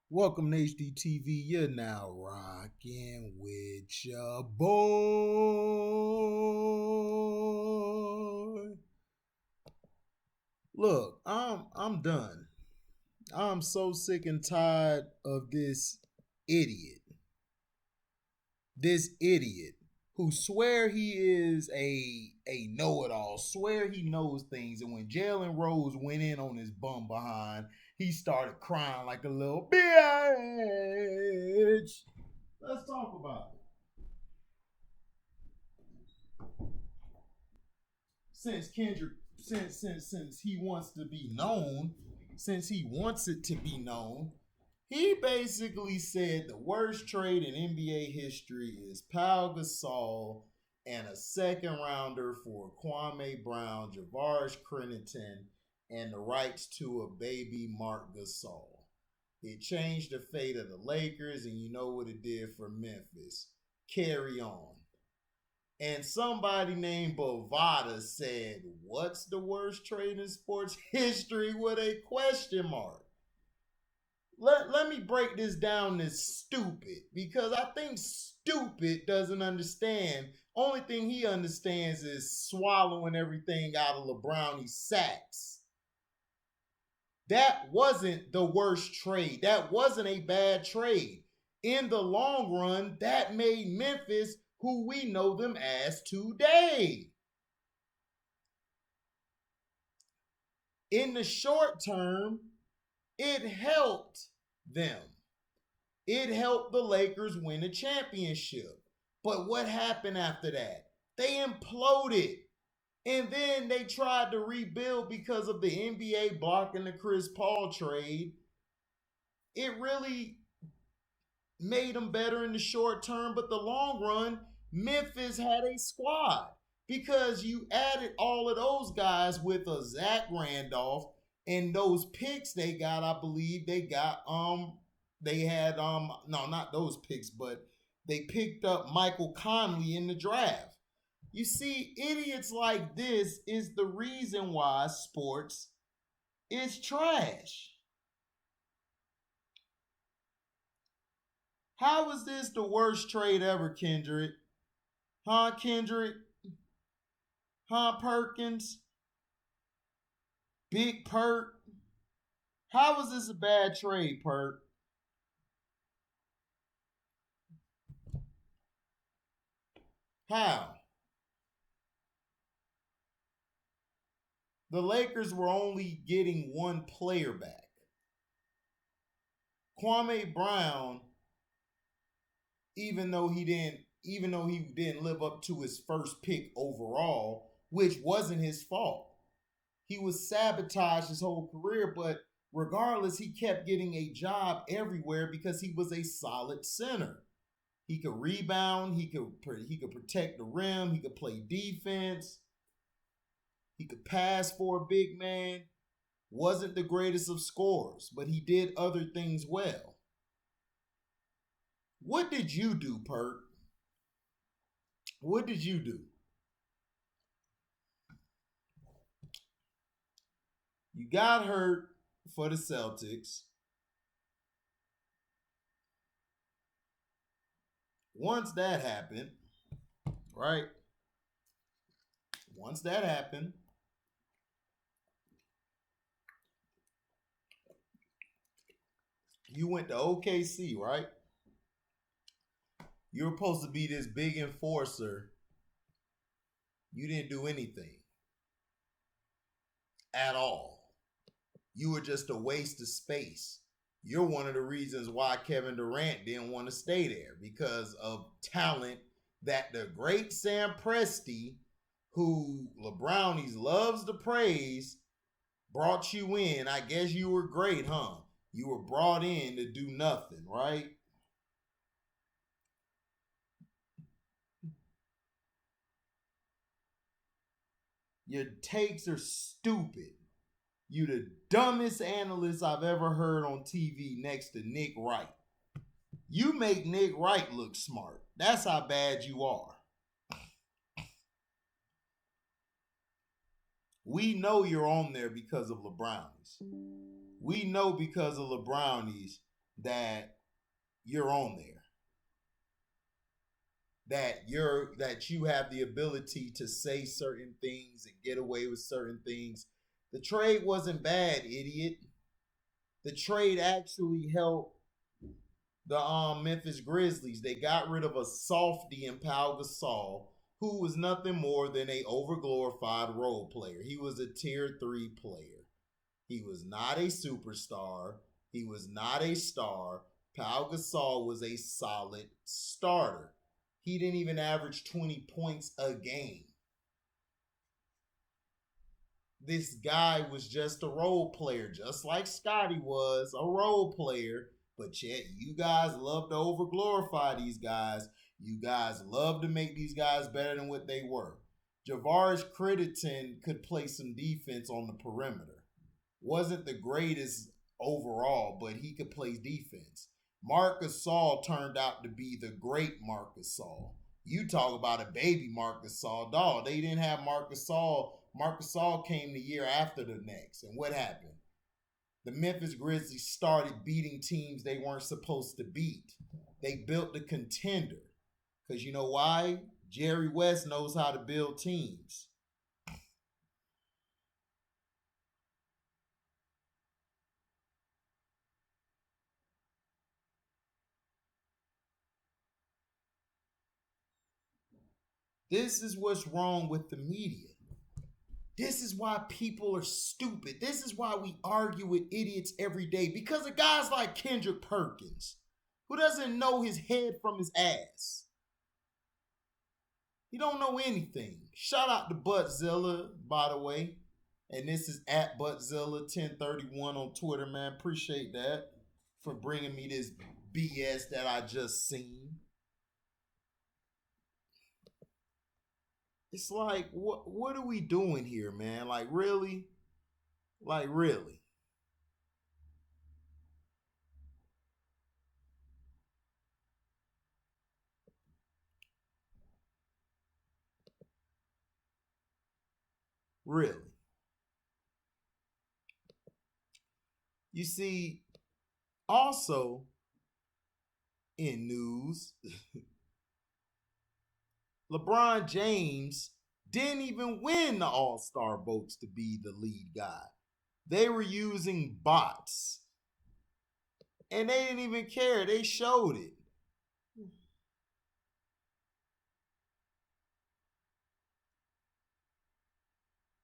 Welcome to HDTV. You're now rocking with your boy. Look, I'm done. I'm so sick and tired of this idiot. This idiot who swear he is a know-it-all, swear he knows things, and when Jalen Rose went in on his bum behind, he started crying like a little bitch. Let's talk about it. Since Kendrick, since he wants to be known, since he wants it to be known, he basically said the worst trade in NBA history is Pau Gasol and a second rounder for Kwame Brown, Javaris Crittenton, and the rights to a baby Marc Gasol. It changed the fate of the Lakers, and you know what it did for Memphis. Carry on. And somebody named Bovada said, "What's the worst trade in sports history?" with a question mark. Let me break this down as stupid, because I think stupid doesn't understand. Only thing he understands is swallowing everything out of LeBrownie's sacks. That wasn't the worst trade. That wasn't a bad trade. In the long run, that made Memphis who we know them as today. In the short term, it helped them. It helped the Lakers win a championship. But what happened after that? They imploded. And then they tried to rebuild because of the NBA blocking the Chris Paul trade. It really made them better in the short term, but the long run, Memphis had a squad because you added all of those guys with a Zach Randolph and those picks they got. I believe they had no, not those picks, but they picked up Michael Conley in the draft. You see, idiots like this is the reason why sports is trash. How is this the worst trade ever, Kendrick? Huh, Kendrick? Huh, Perkins? Big Perk? How is this a bad trade, Perk? How? The Lakers were only getting one player back. Kwame Brown, even though he didn't live up to his first pick overall, which wasn't his fault. He was sabotaged his whole career, but regardless, he kept getting a job everywhere because he was a solid center. He could rebound, he could protect the rim, he could play defense, he could pass for a big man. Wasn't the greatest of scorers, but he did other things well. What did you do, Perk? What did you do? You got hurt for the Celtics. Once that happened, right? Once that happened, you went to OKC, right? You were supposed to be this big enforcer. You didn't do anything at all. You were just a waste of space. You're one of the reasons why Kevin Durant didn't want to stay there, because of talent that the great Sam Presti, who LeBrownies loves to praise, brought you in. I guess you were great, huh? You were brought in to do nothing, right? Your takes are stupid. You the dumbest analyst I've ever heard on TV next to Nick Wright. You make Nick Wright look smart. That's how bad you are. We know you're on there because of LeBrownies. We know because of LeBrownies that you're on there, that you have the ability to say certain things and get away with certain things. The trade wasn't bad, idiot. The trade actually helped the Memphis Grizzlies. They got rid of a softy in Pau Gasol, who was nothing more than a overglorified role player. He was a tier 3 player. He was not a superstar. He was not a star. Pau Gasol was a solid starter. He didn't even average 20 points a game. This guy was just a role player, just like Scotty was a role player. But yet, you guys love to overglorify these guys. You guys love to make these guys better than what they were. Javaris Crittenton could play some defense on the perimeter. Wasn't the greatest overall, but he could play defense. Marc Gasol turned out to be the great Marc Gasol. You talk about a baby Marc Gasol. Dog, they didn't have Marc Gasol. Marc Gasol came the year after the next. And what happened? The Memphis Grizzlies started beating teams they weren't supposed to beat. They built the contender. Because you know why? Jerry West knows how to build teams. This is what's wrong with the media. This is why people are stupid. This is why we argue with idiots every day. Because of guys like Kendrick Perkins, who doesn't know his head from his ass. He don't know anything. Shout out to Buttzilla, by the way. And this is at Buttzilla1031 on Twitter, man. Appreciate that for bringing me this BS that I just seen. It's like, what are we doing here, man? Like, really? Like, really? Really? You see, also in news, LeBron James didn't even win the All-Star votes to be the lead guy. They were using bots. And they didn't even care. They showed it.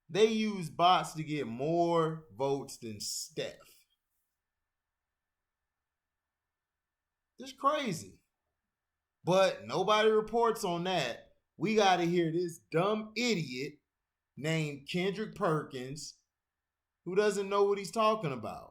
They used bots to get more votes than Steph. It's crazy. But nobody reports on that. We got to hear this dumb idiot named Kendrick Perkins who doesn't know what he's talking about.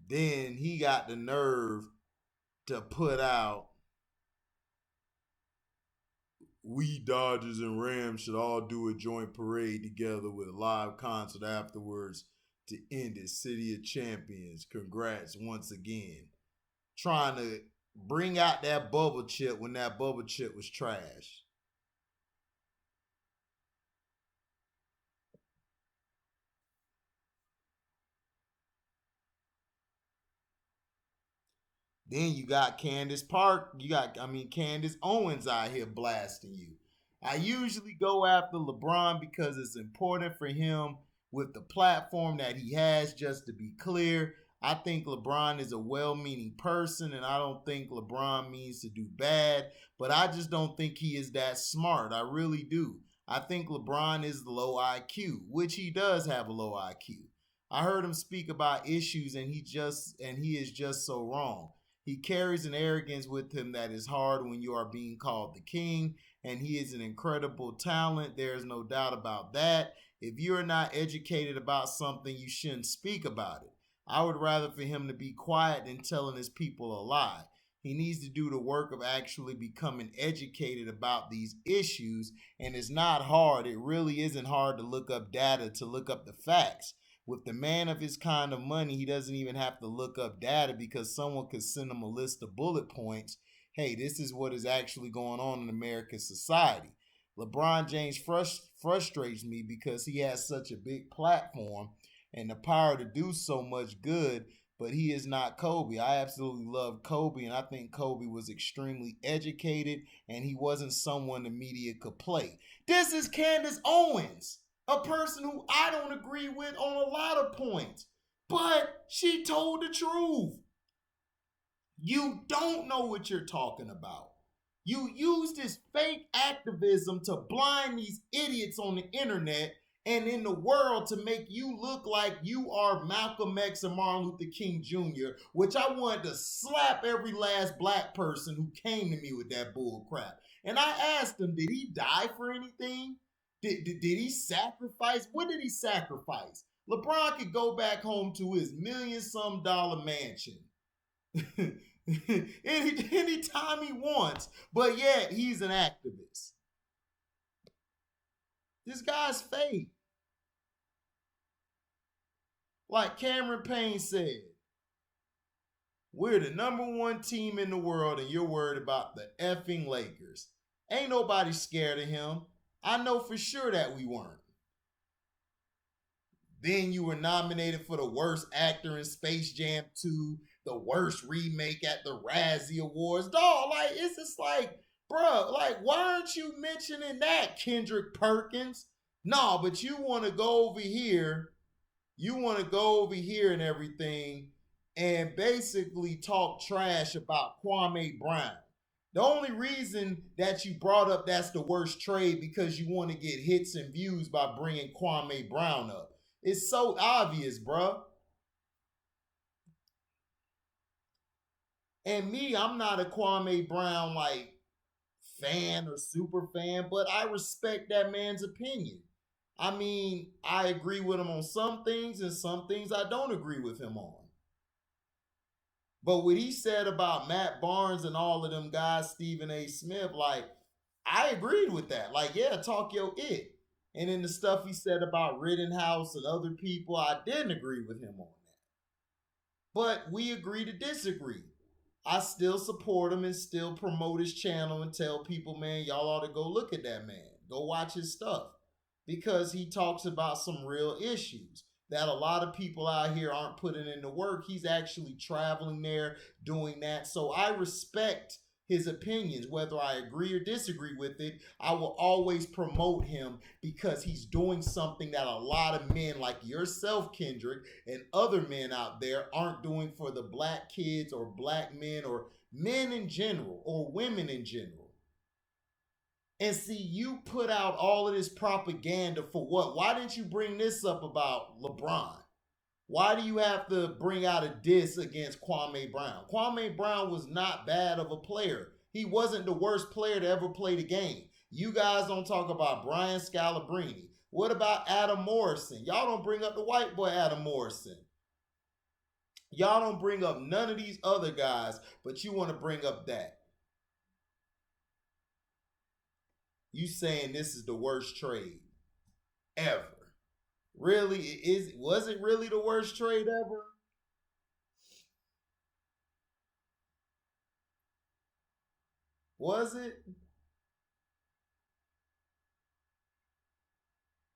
Then he got the nerve to put out, we Dodgers and Rams should all do a joint parade together with a live concert afterwards to end it. City of Champions. Congrats once again. Trying to bring out that bubble chip when that bubble chip was trash. Then you got Candace Candace Owens out here blasting you. I usually go after LeBron because it's important for him with the platform that he has. Just to be clear, I think LeBron is a well-meaning person, and I don't think LeBron means to do bad, but I just don't think he is that smart. I really do. I think LeBron is low IQ, which he does have a low IQ. I heard him speak about issues, and he is just so wrong. He carries an arrogance with him that is hard when you are being called the king, and he is an incredible talent. There is no doubt about that. If you are not educated about something, you shouldn't speak about it. I would rather for him to be quiet than telling his people a lie. He needs to do the work of actually becoming educated about these issues. And it's not hard. It really isn't hard to look up data, to look up the facts. With the man of his kind of money, he doesn't even have to look up data because someone could send him a list of bullet points. Hey, this is what is actually going on in American society. LeBron James frustrates me because he has such a big platform and the power to do so much good, but he is not Kobe. I absolutely love Kobe, and I think Kobe was extremely educated, and he wasn't someone the media could play. This is Candace Owens, a person who I don't agree with on a lot of points, but she told the truth. You don't know what you're talking about. You use this fake activism to blind these idiots on the internet and in the world to make you look like you are Malcolm X and Martin Luther King Jr., which I wanted to slap every last black person who came to me with that bull crap. And I asked him, did he die for anything? Did he sacrifice? What did he sacrifice? LeBron could go back home to his $million-some mansion anytime he wants, but yet he's an activist. This guy's fake. Like Cameron Payne said, we're the #1 team in the world and you're worried about the effing Lakers. Ain't nobody scared of him. I know for sure that we weren't. Then you were nominated for the worst actor in Space Jam 2, the worst remake at the Razzie Awards. Dog, like, it's just like, bro, like, why aren't you mentioning that, Kendrick Perkins? No, but you want to go over here. You want to go over here and everything and basically talk trash about Kwame Brown. The only reason that you brought up that's the worst trade because you want to get hits and views by bringing Kwame Brown up. It's so obvious, bro. And me, I'm not a Kwame Brown like fan or super fan, but I respect that man's opinion. I mean, I agree with him on some things and some things I don't agree with him on. But what he said about Matt Barnes and all of them guys, Stephen A. Smith, like, I agreed with that. Like, yeah, talk your it. And then the stuff he said about Rittenhouse and other people, I didn't agree with him on that. But we agree to disagree. I still support him and still promote his channel and tell people, man, y'all ought to go look at that man. Go watch his stuff. Because he talks about some real issues that a lot of people out here aren't putting into work. He's actually traveling there, doing that. So I respect his opinions, whether I agree or disagree with it. I will always promote him because he's doing something that a lot of men like yourself, Kendrick, and other men out there aren't doing for the black kids or black men or men in general or women in general. And see, you put out all of this propaganda for what? Why didn't you bring this up about LeBron? Why do you have to bring out a diss against Kwame Brown? Kwame Brown was not bad of a player. He wasn't the worst player to ever play the game. You guys don't talk about Brian Scalabrine. What about Adam Morrison? Y'all don't bring up the white boy Adam Morrison. Y'all don't bring up none of these other guys, but you want to bring up that. You saying this is the worst trade ever. Really? Was it really the worst trade ever? Was it?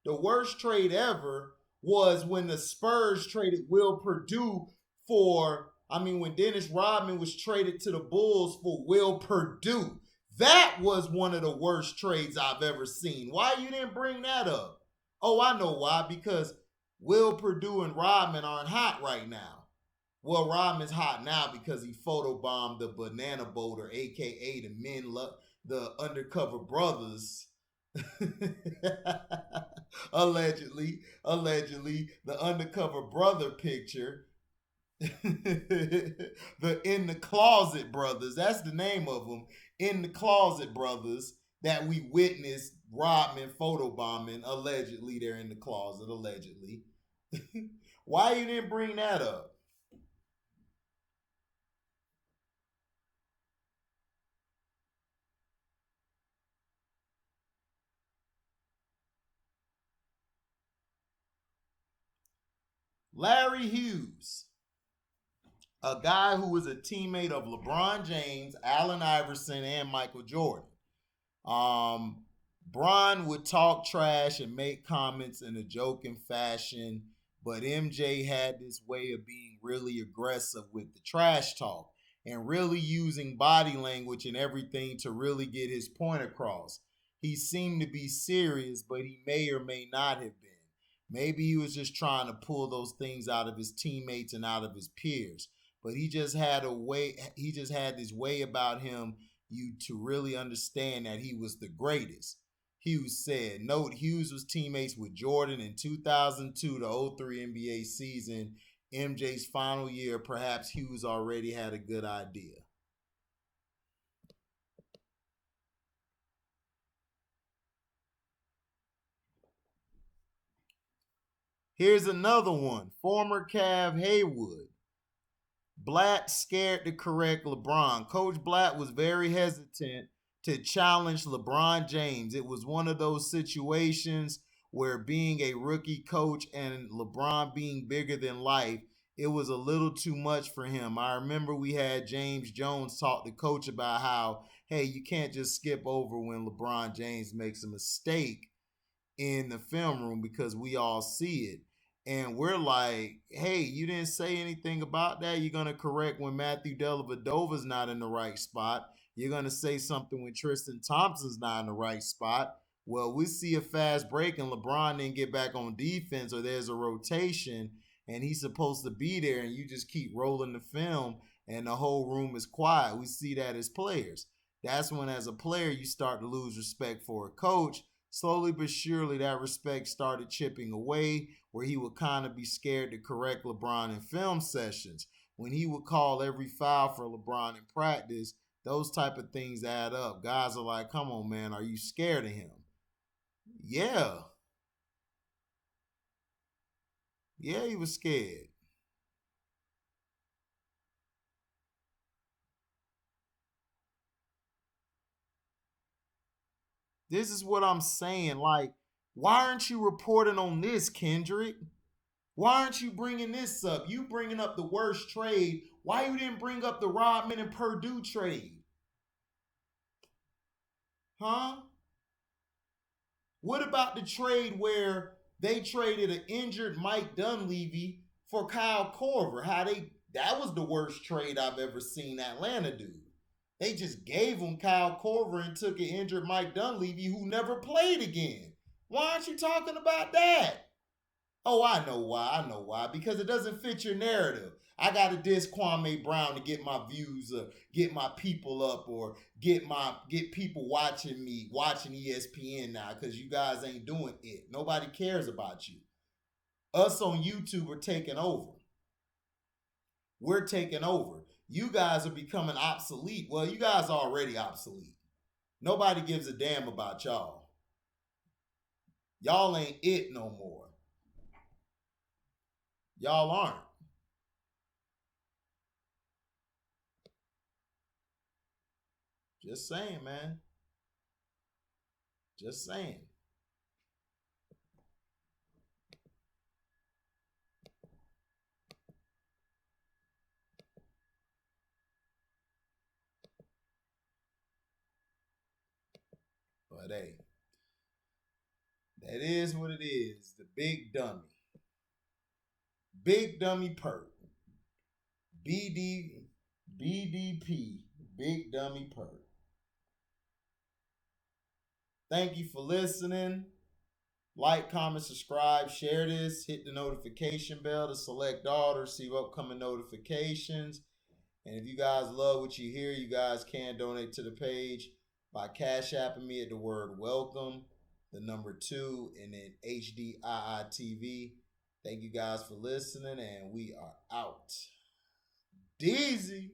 The worst trade ever was when the Spurs traded Will Perdue when Dennis Rodman was traded to the Bulls for Will Perdue. That was one of the worst trades I've ever seen. Why you didn't bring that up? Oh, I know why. Because Will Perdue and Rodman aren't hot right now. Well, Rodman's hot now because he photobombed the banana boater, aka the undercover brothers. allegedly, the undercover brother picture. The In the Closet brothers. That's the name of them. In the Closet brothers that we witnessed Rodman photobombing. Allegedly, they're in the closet. Allegedly. Why you didn't bring that up? Larry Hughes, a guy who was a teammate of LeBron James, Allen Iverson, and Michael Jordan. Um, Bron would talk trash and make comments in a joking fashion, but MJ had this way of being really aggressive with the trash talk and really using body language and everything to really get his point across. He seemed to be serious, but he may or may not have been. Maybe he was just trying to pull those things out of his teammates and out of his peers. But he just had this way about him you to really understand that he was the greatest. Hughes said, note Hughes was teammates with Jordan in 2002 to 03 NBA season. MJ's final year, perhaps Hughes already had a good idea. Here's another one. Former Cav Haywood. Blatt scared to correct LeBron. Coach Blatt was very hesitant to challenge LeBron James. It was one of those situations where being a rookie coach and LeBron being bigger than life, it was a little too much for him. I remember we had James Jones talk to coach about how, hey, you can't just skip over when LeBron James makes a mistake in the film room because we all see it. And we're like, hey, you didn't say anything about that. You're going to correct when Matthew Dellavedova's not in the right spot. You're going to say something when Tristan Thompson's not in the right spot. Well, we see a fast break and LeBron didn't get back on defense or there's a rotation and he's supposed to be there and you just keep rolling the film and the whole room is quiet. We see that as players. That's when, as a player, you start to lose respect for a coach. Slowly but surely, that respect started chipping away, where he would kind of be scared to correct LeBron in film sessions. When he would call every foul for LeBron in practice, those type of things add up. Guys are like, come on, man, are you scared of him? Yeah. Yeah, he was scared. This is what I'm saying. Like, why aren't you reporting on this, Kendrick? Why aren't you bringing this up? You bringing up the worst trade. Why you didn't bring up the Rodman and Purdue trade? Huh? What about the trade where they traded an injured Mike Dunleavy for Kyle Korver? That was the worst trade I've ever seen Atlanta do. They just gave him Kyle Korver and took an injured Mike Dunleavy who never played again. Why aren't you talking about that? Oh, I know why. I know why. Because it doesn't fit your narrative. I got to diss Kwame Brown to get my views up, get my people up, or get people watching me, watching ESPN now, because you guys ain't doing it. Nobody cares about you. Us on YouTube are taking over. We're taking over. You guys are becoming obsolete. Well, you guys are already obsolete. Nobody gives a damn about y'all. Y'all ain't it no more. Y'all aren't. Just saying, man. Just saying. But hey, that is what it is. The big dummy. Big dummy perk. BD BDP. Big dummy perk. Thank you for listening. Like, comment, subscribe, share this. Hit the notification bell to select all to receive upcoming notifications. And if you guys love what you hear, you guys can donate to the page by Cash Apping me at the word welcome, the number 2, and then HDIITV. Thank you guys for listening, and we are out. Deezy.